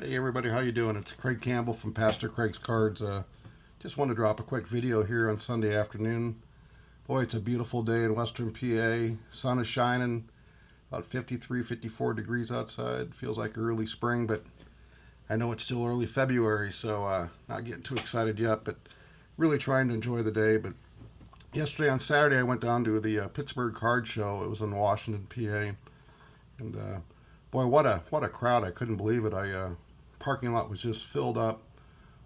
Hey everybody, how you doing? It's Craig Campbell from Pastor Craig's Cards. Just want to drop a quick video here on Sunday afternoon. Boy, it's a beautiful day in Western PA. Sun is shining, about 53, 54 degrees outside. Feels like early spring, but I know it's still early February, so not getting too excited yet, but really trying to enjoy the day. But yesterday on Saturday, I went down to the Pittsburgh Card Show. It was in Washington, PA, and boy, what a crowd! I couldn't believe it. Parking lot was just filled up.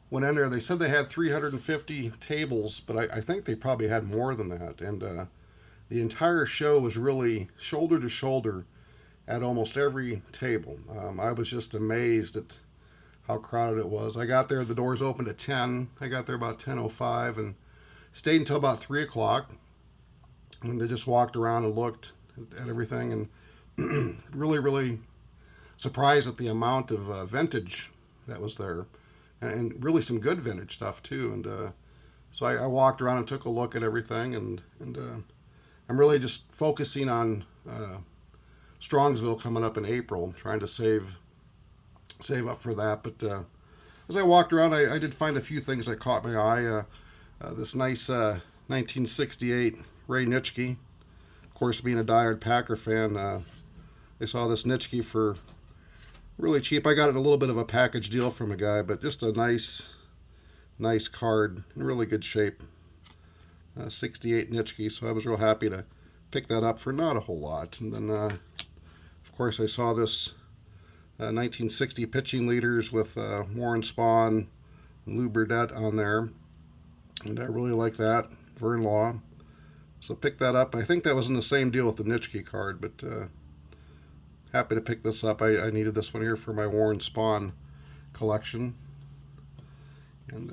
Went in there. They said they had 350 tables, but I think they probably had more than that. And the entire show was really shoulder to shoulder at almost every table. I was just amazed at how crowded it was. I got there. The doors opened at 10. I got there about 10:05 and stayed until about 3 o'clock. And they just walked around and looked at everything, and really surprised at the amount of vintage that was there, and really some good vintage stuff too. And so I walked around and took a look at everything, and I'm really just focusing on Strongsville coming up in April, trying to save up for that. But as I walked around, I did find a few things that caught my eye. This nice 1968 Ray Nitschke. Of course, being a diehard Packer fan, I saw this Nitschke for really cheap. I got it in a little bit of a package deal from a guy, but just a nice card in really good shape. 68 Nitschke, so I was real happy to pick that up for not a whole lot. And then, of course, I saw this 1960 pitching leaders with Warren Spahn and Lou Burdett on there, and I really like that. Vern Law. So picked that up. I think that was in the same deal with the Nitschke card, but happy to pick this up. I needed this one here for my Warren Spahn collection. And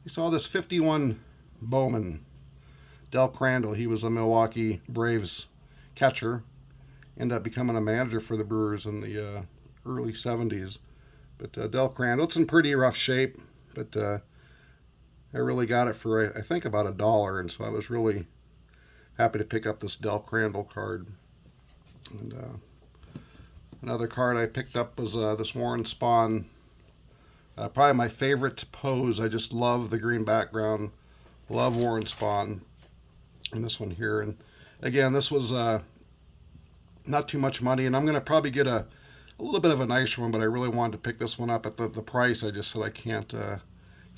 you saw this 51 Bowman, Del Crandall. He was a Milwaukee Braves catcher. Ended up becoming a manager for the Brewers in the early 70s. But Del Crandall, it's in pretty rough shape, but I really got it for, I think, about $1, and so I was really happy to pick up this Del Crandall card. And another card I picked up was this Warren Spahn. Probably my favorite pose. I just love the green background. Love Warren Spahn. And this one here. And again, this was not too much money. And I'm going to probably get a little bit of a nicer one, but I really wanted to pick this one up at the price. I just said I can't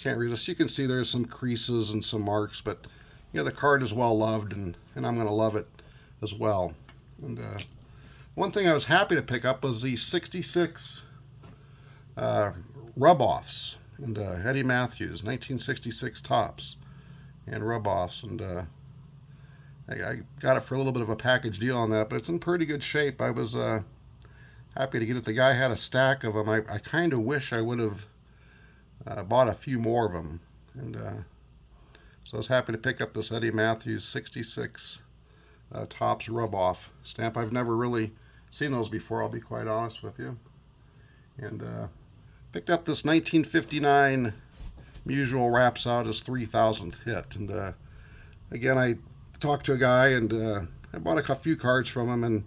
resist. You can see there's some creases and some marks, but yeah, the card is well loved, and I'm going to love it as well. And one thing I was happy to pick up was the 66 rub-offs, and Eddie Matthews, 1966 tops and rub-offs. And I got it for a little bit of a package deal on that, but it's in pretty good shape. I was happy to get it. The guy had a stack of them. I kind of wish I would have bought a few more of them. And so I was happy to pick up this Eddie Matthews 66 Topps rub-off stamp. I've never really seen those before, I'll be quite honest with you. And picked up this 1959 Musial wraps out his 3,000th hit. And again, I talked to a guy, and I bought a few cards from him,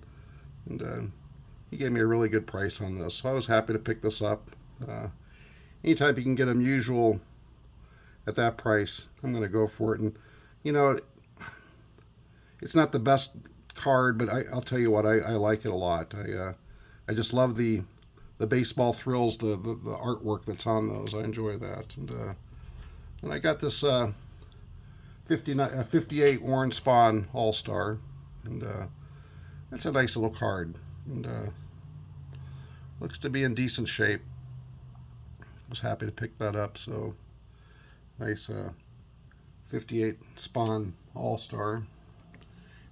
and he gave me a really good price on this. So I was happy to pick this up. Anytime you can get a Musial at that price, I'm going to go for it. And you know, it's not the best card, but I'll tell you what, I like it a lot. I just love the baseball thrills, the artwork that's on those. I enjoy that. And I got this 58 Warren Spahn All-Star, and that's a nice little card, and looks to be in decent shape. I was happy to pick that up. So nice 58 Spahn All-Star.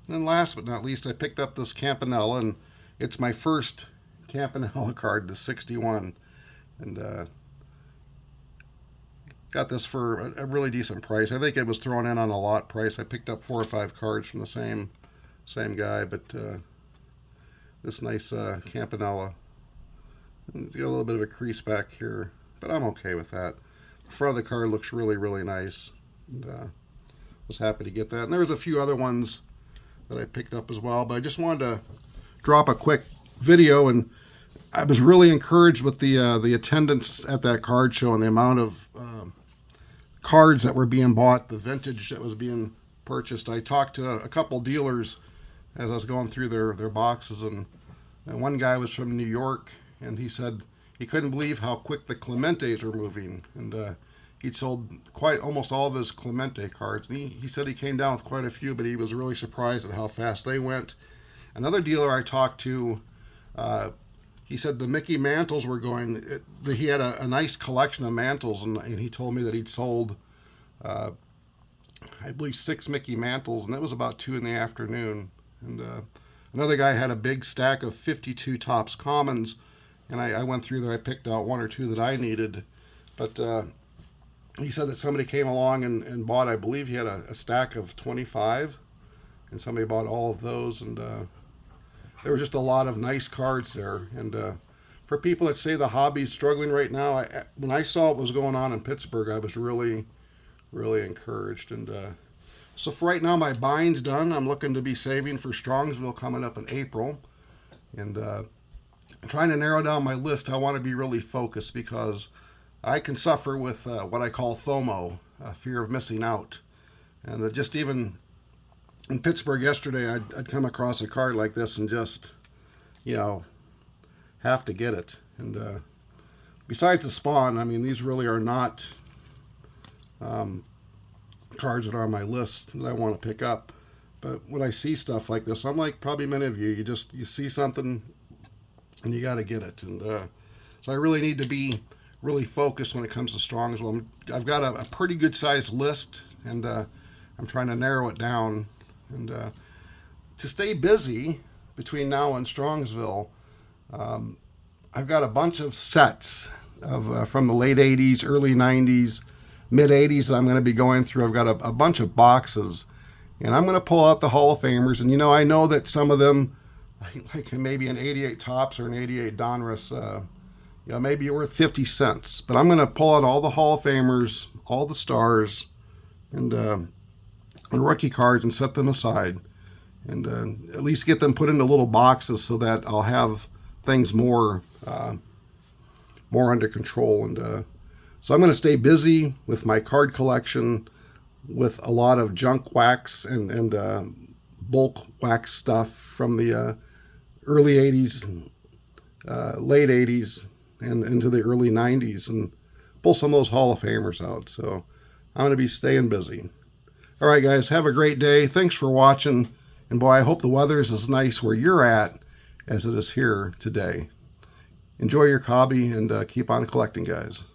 And then last but not least, I picked up this Campanella, and it's my first Campanella card, the 61. And got this for a really decent price. I think it was thrown in on a lot price. I picked up 4 or 5 cards from the same guy, but this nice Campanella. And it's got a little bit of a crease back here, but I'm okay with that. The front of the card looks really nice, and was happy to get that. And there was a few other ones that I picked up as well, but I just wanted to drop a quick video. And I was really encouraged with the attendance at that card show and the amount of cards that were being bought, the vintage that was being purchased. I talked to a couple dealers as I was going through their boxes, and one guy was from New York, and he said he couldn't believe how quick the Clementes were moving, and he'd sold almost all of his Clemente cards, and he said he came down with quite a few, but he was really surprised at how fast they went. Another dealer I talked to, he said the Mickey mantles were going. He had a nice collection of mantles, and he told me that he'd sold, I believe, 6 Mickey mantles, and that was about 2 in the afternoon. And another guy had a big stack of 52 Topps Commons, and I went through there. I picked out 1 or 2 that I needed, but he said that somebody came along and bought, I believe he had a stack of 25, and somebody bought all of those, and there were just a lot of nice cards there. And for people that say the hobby's struggling right now, when I saw what was going on in Pittsburgh, I was really, really encouraged. And so for right now, my buying's done. I'm looking to be saving for Strongsville coming up in April. And I'm trying to narrow down my list. I want to be really focused because I can suffer with what I call FOMO, fear of missing out. And just even in Pittsburgh yesterday, I'd come across a card like this and just, have to get it. And besides the Spawn, I mean, these really are not cards that are on my list that I want to pick up. But when I see stuff like this, I'm like probably many of you, you see something and you got to get it. And so I really need to be really focused when it comes to Strongsville. I've got a pretty good sized list, and I'm trying to narrow it down. And to stay busy between now and Strongsville, I've got a bunch of sets of from the late 80s, early 90s, mid 80s that I'm going to be going through. I've got a bunch of boxes, and I'm going to pull out the Hall of Famers. And I know that some of them, like maybe an 88 Topps or an 88 Donruss, maybe worth 50 cents. But I'm going to pull out all the Hall of Famers, all the stars, and rookie cards, and set them aside, and at least get them put into little boxes so that I'll have things more under control. And so I'm going to stay busy with my card collection, with a lot of junk wax and bulk wax stuff from the early 80s, late 80s, and into the early 90s, and pull some of those Hall of Famers out. So I'm going to be staying busy. All right, guys, have a great day. Thanks for watching. And boy, I hope the weather is as nice where you're at as it is here today. Enjoy your hobby, and keep on collecting, guys.